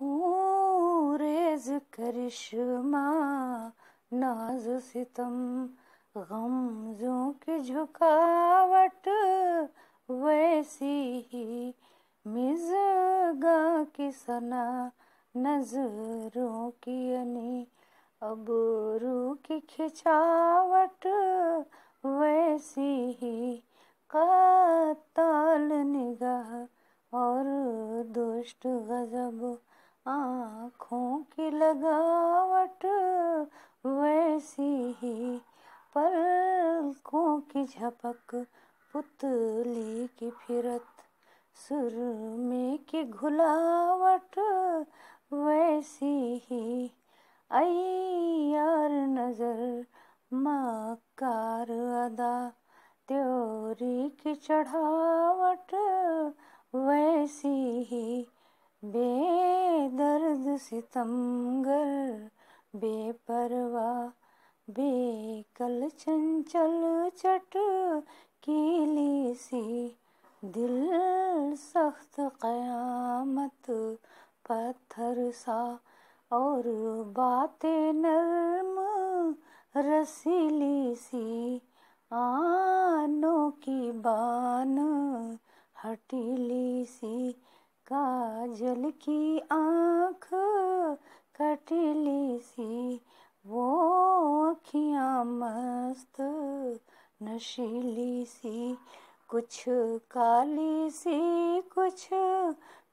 हूँ रेज करिश्मा नाज सितम, गमजों की झुकावट वैसी ही, मिज़गा की सना नजरों की अनी, अबरू की खिंचावट वैसी ही, कत्ल निगाह और दुष्ट गजब आँखों की लगावट वैसी ही, पलकों की झपक पुतली की फिरत, सुरमे की घुलावट वैसी ही, अय्यार नजर मक्कार अदा, त्योरी की चढ़ावट वैसी ही, बेदर्द सितमगर बेपरवाह, बेकल चंचल चटकीली सी, दिल सख्त क़यामत पत्थर सा, और बातें नर्म रसीली सी, आनों की बान हटीली सी, काजल की आँख कटीली सी, वो अखियाँ मस्त नशीली सी, कुछ काली सी कुछ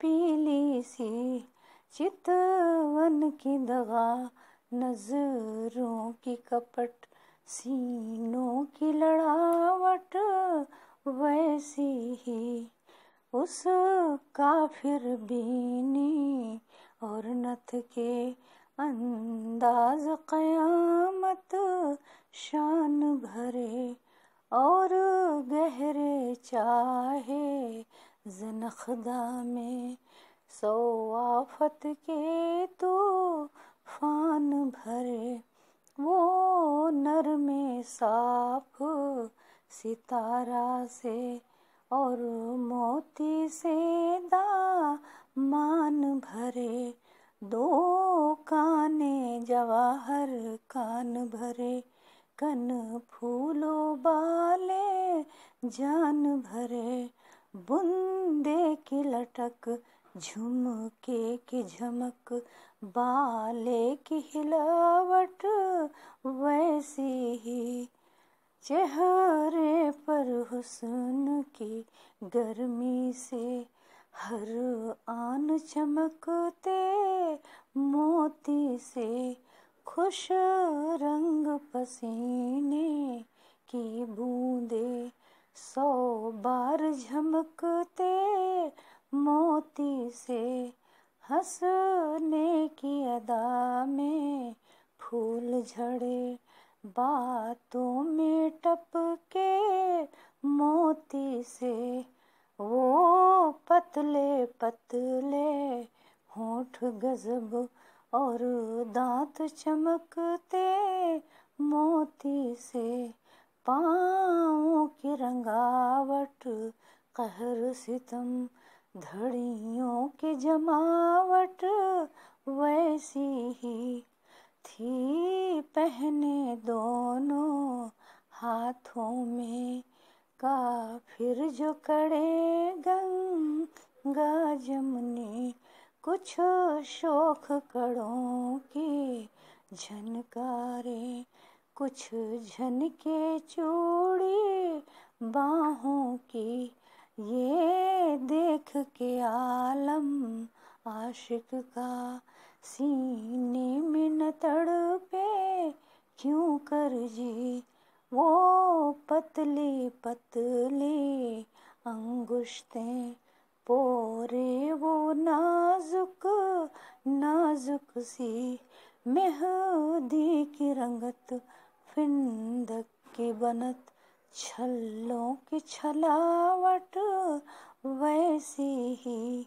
पीली सी, चितवन की दगा नजरों की कपट, सीनों की लड़ावट वैसी ही, उस काफिर बीनी और नथ के अंदाज क़यामत शान भरे, और गहरे चाहे ज़नख़दा में सौ आफत के तूफ़ान भरे, वो नरमे साफ सितारा से और मोती से दामान भरे, दो काने जवाहर कान भरे, कन फूलों बाले जान भरे, बूंदे की लटक झुमके की झमक, बाले की हिलावट वैसी ही, चेहरे पर हुस्न की गर्मी से हर आन चमकते मोती से, खुश रंग पसीने की बूंदे सौ बार झमकते मोती से, हंसने की अदा में फूल झड़े, बातों में टपके मोती से, वो पतले पतले होंठ गजब और दांत चमकते मोती से, पाँवों की रंगावट कहर सितम, धड़ियों की जमावट वैसी ही थी, पहने दोनों हाथों में काफिर जो कड़े गंगा जमुनी, कुछ शोख कड़ों की झनकारे, कुछ झनके चूड़ी बाहों की, ये देख के आलम आशिक का सीने में न तड़पे क्यों कर जी, वो पतली पतली अंगुश्तें पोरे वो नाजुक नाजुक सी, मेहंदी की रंगत फिंदक की बनत, छल्लों की छलावट वैसी ही,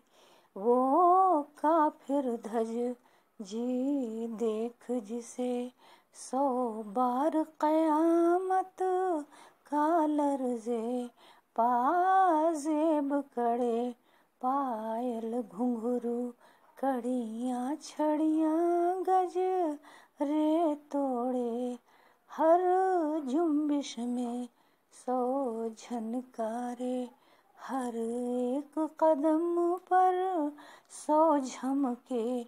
वो काफिर धज जी देख जिसे सौ बार क़यामत का लर्ज़े, पाजेब कड़े पायल घुंघरू कड़ियाँ छड़ियाँ गज रे तोड़े, हर जुम्बिश में 100 झनकारे, हर एक कदम पर 100 झमके,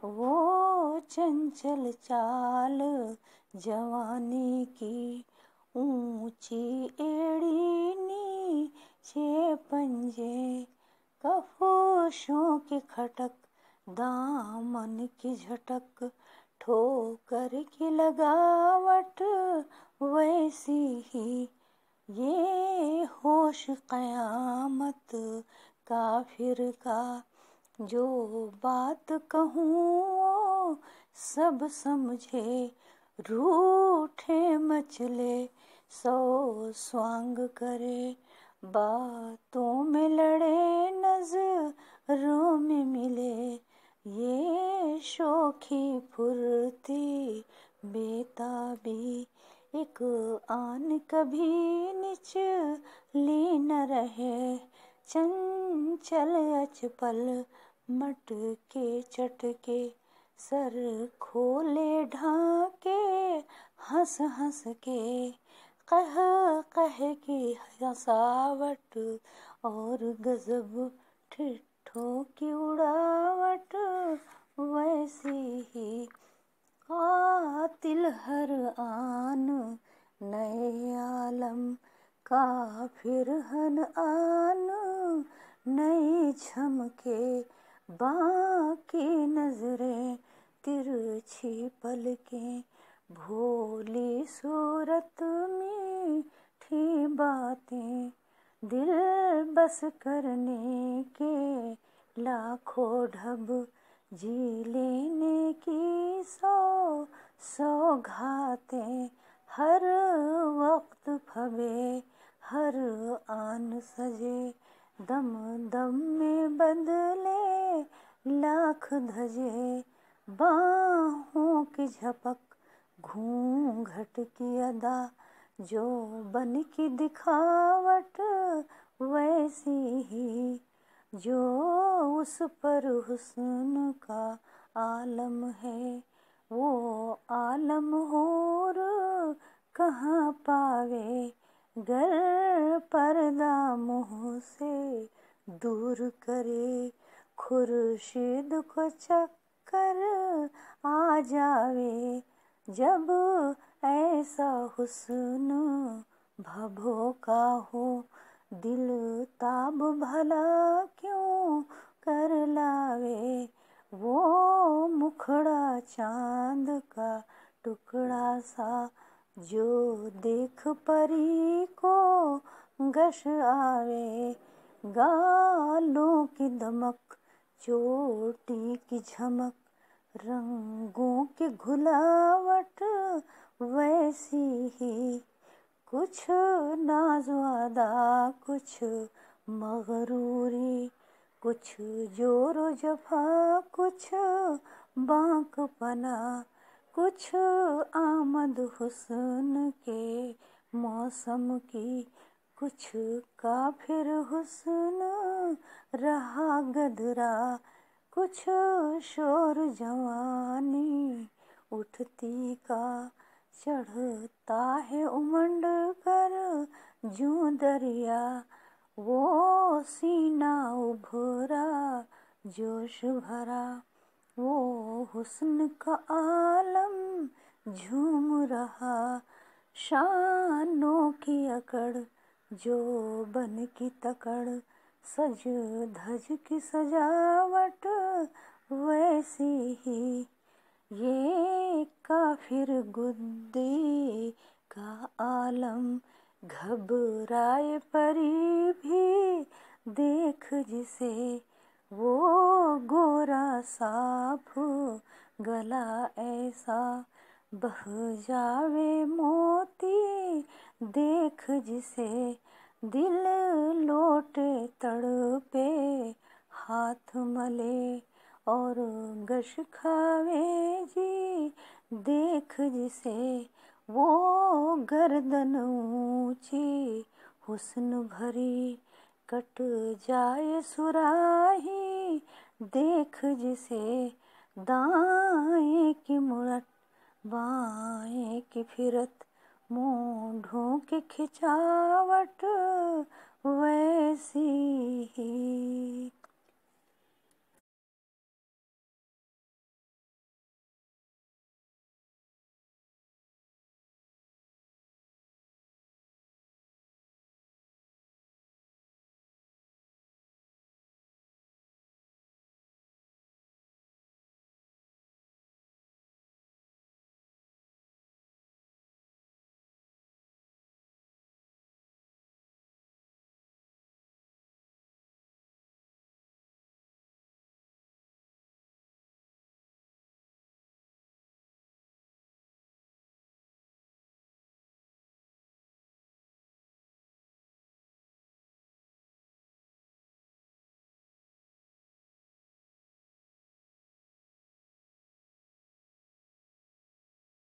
वो चंचल चाल जवानी की, ऊंची एड़ी नीचे पंजे, कफोशों की खटक दामन की झटक, ठोकर की लगावट वैसी ही, ये होश क़यामत काफिर का, जो बात कहूँ वो सब समझे, रूठे मचले 100 स्वांग करे, बातों में लड़े नजरों में मिले, ये शोखी फुर्ती बेताबी, एक आन कभी निचली न रहे, चंचल अचपल मटके चटके, सर खोले ढाके हंस हंस के, कह कह की हंसावट और गजब ठिठों की उड़ावट वैसी ही, कातिल हर आन नए आलम, काफिर हर आन नई झमके, बाकी नजरें तिरछी पलकें, भोली सूरत मीठी बातें, दिल बस करने के लाखों ढब, जी लेने की 100 सौगातें, हर वक्त फबे हर आन सजे, दम दम में बदले लाख धजे, बाहों की झपक घूंघट की अदा, जो बन की दिखावट वैसी ही, जो उस पर हुस्न का आलम है, वो आलम हूर कहाँ पावे, गर पर्दा मुँह से दूर करे, खुर्शीद को चक्कर आ जावे, जब ऐसा हुस्न भभोका हो, दिल ताब भला क्यों कर लावे, वो मुखड़ा चांद का टुकड़ा सा, जो देख परी को गश आवे, गालों की दमक चोटी की झमक, रंगों की घुलावट वैसी ही, कुछ नाज़-ओ-अदा कुछ मगरूरी, कुछ जोर जफा कुछ बांकपना, कुछ आमद हुस्न के मौसम की, कुछ काफिर हुस्न रहा गदरा, कुछ शोर जवानी उठती का, चढ़ता है उमंड कर जूं दरिया, वो सीना उभरा जोश भरा, वो हुस्न का आलम झूम रहा, शानों की अकड़ जो बन की तकड़, सज धज की सजावट वैसी ही, ये काफिर गुद्दी का आलम, घबराए परी भी देख जिसे, वो गोरा साफ गला ऐसा, बह जावे मोती देख जिसे, दिल लोटे तड़पे हाथ मले, और गश खावे जी देख जिसे, वो गर्दन ऊंची हुस्न भरी, कट जाए सुराही देख जिसे, दाएं की मुड़त बाएं की फिरत, मूंढों की खिंचावट वैसी ही।